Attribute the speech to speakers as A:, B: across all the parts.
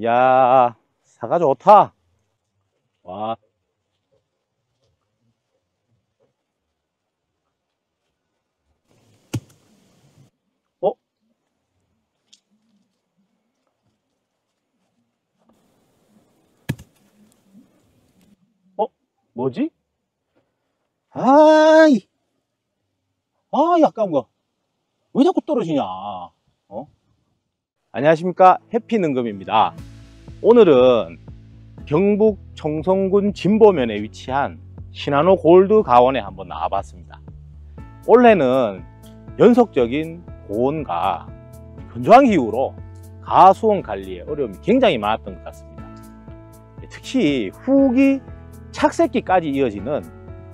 A: 야, 사과 좋다. 와, 어? 어? 뭐지? 아이, 약간 거. 왜 자꾸 떨어지냐? 안녕하십니까? 해피능금입니다. 오늘은 경북 청송군 진보면에 위치한 신한호 골드 가원에 한번 나와봤습니다. 올해는 연속적인 고온과 건조한 기후로 가수원 관리에 어려움이 굉장히 많았던 것 같습니다. 특히 후기 착색기까지 이어지는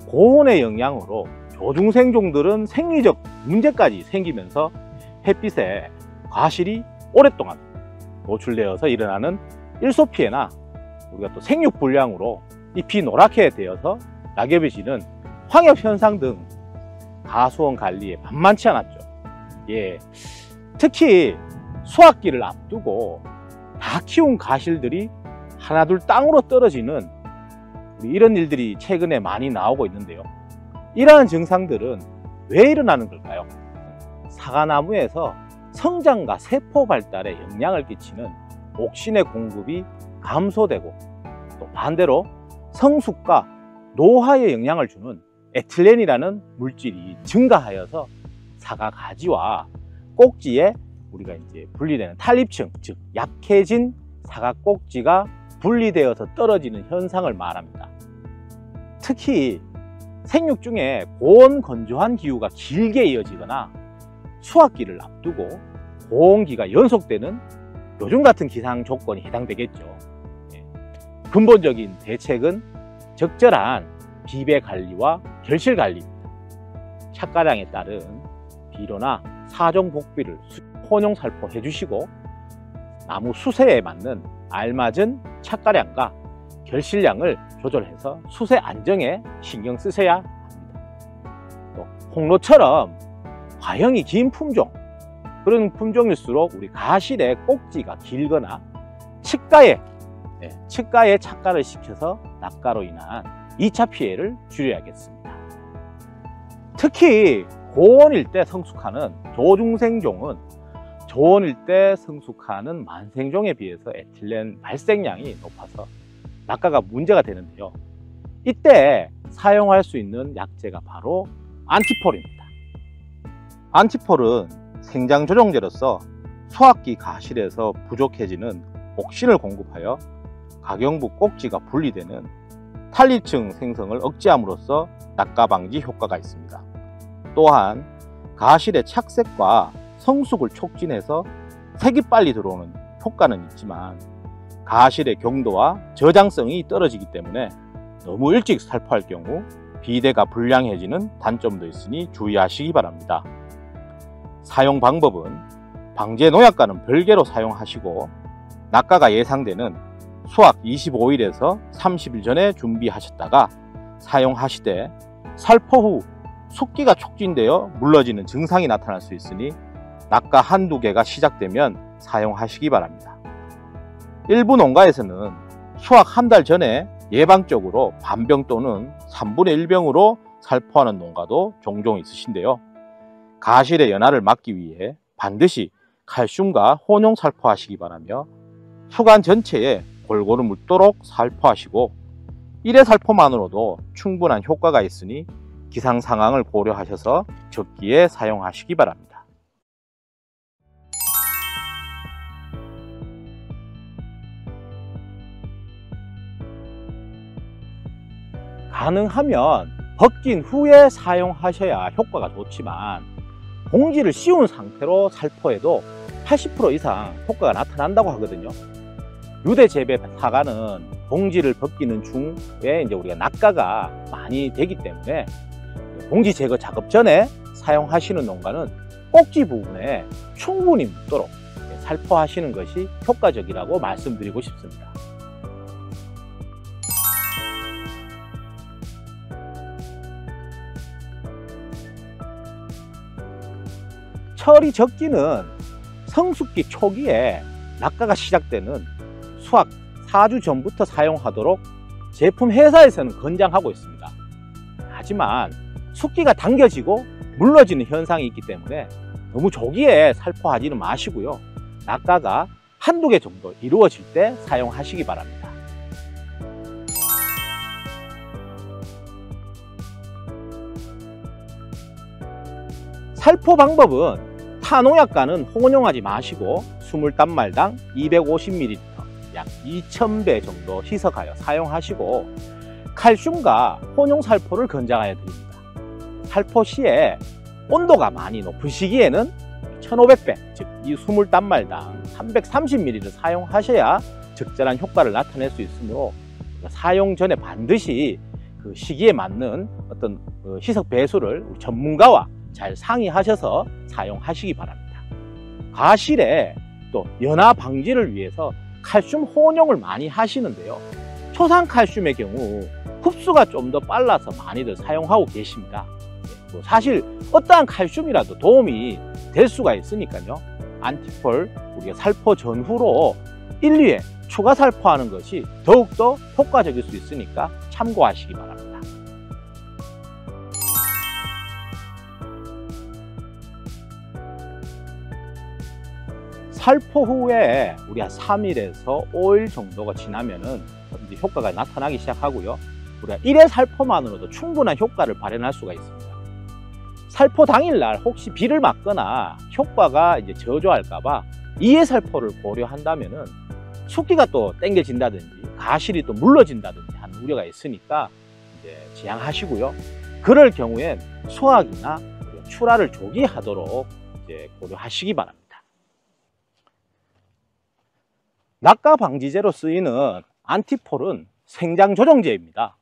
A: 고온의 영향으로 조중생종들은 생리적 문제까지 생기면서 햇빛에 과실이 오랫동안 노출되어서 일어나는 일소 피해나 우리가 또 생육 불량으로 잎이 노랗게 되어서 낙엽이 지는 황엽 현상 등 가수원 관리에 만만치 않았죠. 특히 수확기를 앞두고 다 키운 가실들이 하나둘 땅으로 떨어지는 이런 일들이 최근에 많이 나오고 있는데요. 이러한 증상들은 왜 일어나는 걸까요? 사과나무에서 성장과 세포 발달에 영향을 끼치는 옥신의 공급이 감소되고, 또 반대로 성숙과 노화에 영향을 주는 에틸렌이라는 물질이 증가하여서 사과 가지와 꼭지에 우리가 이제 분리되는 탄립층, 즉 약해진 사과 꼭지가 분리되어서 떨어지는 현상을 말합니다. 특히 생육 중에 고온 건조한 기후가 길게 이어지거나 수확기를 앞두고 고온기가 연속되는 요즘 같은 기상 조건이 해당되겠죠. 근본적인 대책은 적절한 비배 관리와 결실 관리입니다. 착가량에 따른 비료나 사종 복비를 혼용 살포해 주시고, 나무 수세에 맞는 알맞은 착가량과 결실량을 조절해서 수세 안정에 신경 쓰셔야 합니다. 또 홍로처럼 과형이 긴 그런 품종일수록 우리 가실의 꼭지가 길거나 측가에 착가를 시켜서 낙가로 인한 2차 피해를 줄여야겠습니다. 특히 고온일 때 성숙하는 조중생종은 저온일 때 성숙하는 만생종에 비해서 에틸렌 발생량이 높아서 낙가가 문제가 되는데요. 이때 사용할 수 있는 약재가 바로 안티폴입니다. 안티폴은 생장 조정제로서 수확기 가실에서 부족해지는 옥신을 공급하여 가경부 꼭지가 분리되는 탄립층 생성을 억제함으로써 낙가 방지 효과가 있습니다. 또한 가실의 착색과 성숙을 촉진해서 색이 빨리 들어오는 효과는 있지만 가실의 경도와 저장성이 떨어지기 때문에 너무 일찍 살포할 경우 비대가 불량해지는 단점도 있으니 주의하시기 바랍니다. 사용 방법은 방제 농약과는 별개로 사용하시고, 낙가가 예상되는 수확 25일에서 30일 전에 준비하셨다가 사용하시되 살포 후 숙기가 촉진되어 물러지는 증상이 나타날 수 있으니 낙가 한두 개가 시작되면 사용하시기 바랍니다. 일부 농가에서는 수확 한 달 전에 예방적으로 반병 또는 3분의 1병으로 살포하는 농가도 종종 있으신데요. 가실의 연화를 막기 위해 반드시 칼슘과 혼용 살포하시기 바라며 수간 전체에 골고루 묻도록 살포하시고, 1회 살포만으로도 충분한 효과가 있으니 기상 상황을 고려하셔서 적기에 사용하시기 바랍니다. 가능하면 벗긴 후에 사용하셔야 효과가 좋지만, 봉지를 씌운 상태로 살포해도 80% 이상 효과가 나타난다고 하거든요. 유대 재배 사과는 봉지를 벗기는 중에 이제 우리가 낙가가 많이 되기 때문에 봉지 제거 작업 전에 사용하시는 농가는 꼭지 부분에 충분히 묻도록 살포하시는 것이 효과적이라고 말씀드리고 싶습니다. 철이 적기는 성숙기 초기에 낙가가 시작되는 수확 4주 전부터 사용하도록 제품 회사에서는 권장하고 있습니다. 하지만 숙기가 당겨지고 물러지는 현상이 있기 때문에 너무 조기에 살포하지는 마시고요. 낙가가 한두 개 정도 이루어질 때 사용하시기 바랍니다. 살포 방법은 타농약과는 혼용하지 마시고 20단말당 250ml 약 2000배 정도 희석하여 사용하시고 칼슘과 혼용 살포를 권장하여 드립니다. 살포 시에 온도가 많이 높은 시기에는 1500배, 즉 이 20단말당 330ml를 사용하셔야 적절한 효과를 나타낼 수 있으므로 사용 전에 반드시 그 시기에 맞는 어떤 희석 배수를 전문가와 잘 상의하셔서 사용하시기 바랍니다. 과실에 또 연화 방지를 위해서 칼슘 혼용을 많이 하시는데요. 초산 칼슘의 경우 흡수가 좀 더 빨라서 많이들 사용하고 계십니다. 사실 어떠한 칼슘이라도 도움이 될 수가 있으니까요. 안티폴 우리가 살포 전후로 1, 2회 추가 살포하는 것이 더욱더 효과적일 수 있으니까 참고하시기 바랍니다. 살포 후에 우리 한 3일에서 5일 정도가 지나면은 이제 효과가 나타나기 시작하고요. 우리가 1회 살포만으로도 충분한 효과를 발현할 수가 있습니다. 살포 당일날 혹시 비를 맞거나 효과가 이제 저조할까봐 2회 살포를 고려한다면은 숙기가 또 땡겨진다든지 가실이 또 물러진다든지 하는 우려가 있으니까 이제 지양하시고요. 그럴 경우엔 수확이나 출하를 조기하도록 이제 고려하시기 바랍니다. 낙가 방지제로 쓰이는 안티폴은 생장 조정제입니다.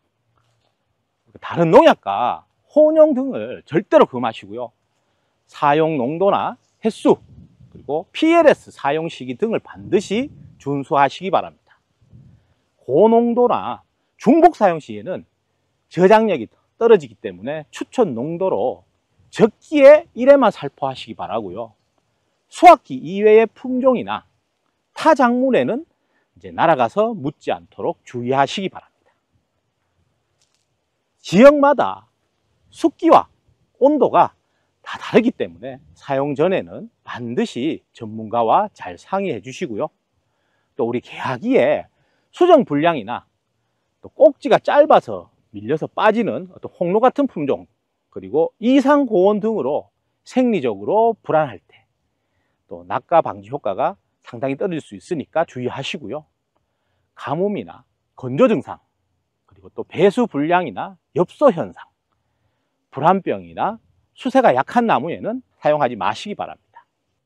A: 다른 농약과 혼용 등을 절대로 금하시고요. 사용 농도나 횟수, 그리고 PLS 사용 시기 등을 반드시 준수하시기 바랍니다. 고농도나 중복 사용 시에는 저장력이 떨어지기 때문에 추천 농도로 적기에 1회만 살포하시기 바라고요. 수확기 이외의 품종이나 타 작물에는 이제 날아가서 묻지 않도록 주의하시기 바랍니다. 지역마다 습기와 온도가 다 다르기 때문에 사용 전에는 반드시 전문가와 잘 상의해 주시고요. 또 우리 개화기에 수정 불량이나 또 꼭지가 짧아서 밀려서 빠지는 어떤 홍로 같은 품종, 그리고 이상 고온 등으로 생리적으로 불안할 때 또 낙가 방지 효과가 상당히 떨어질 수 있으니까 주의하시고요. 가뭄이나 건조 증상, 그리고 또 배수 불량이나 엽소 현상, 불안병이나 수세가 약한 나무에는 사용하지 마시기 바랍니다.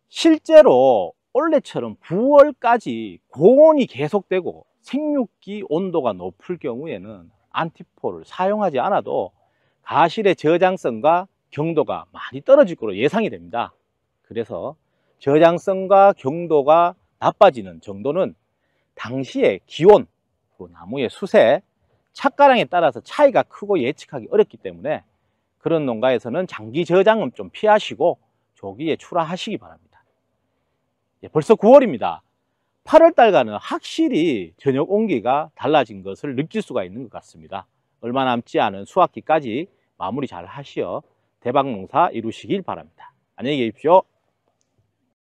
A: 실제로 올해처럼 9월까지 고온이 계속되고 생육기 온도가 높을 경우에는 안티폴을 사용하지 않아도 가실의 저장성과 경도가 많이 떨어질 것으로 예상이 됩니다. 그래서 저장성과 경도가 나빠지는 정도는 당시의 기온, 나무의 수세, 착가량에 따라서 차이가 크고 예측하기 어렵기 때문에 그런 농가에서는 장기 저장은 좀 피하시고 조기에 출하하시기 바랍니다. 벌써 9월입니다. 8월달과는 확실히 저녁 온기가 달라진 것을 느낄 수가 있는 것 같습니다. 얼마 남지 않은 수확기까지 마무리 잘 하시어 대박 농사 이루시길 바랍니다. 안녕히 계십시오.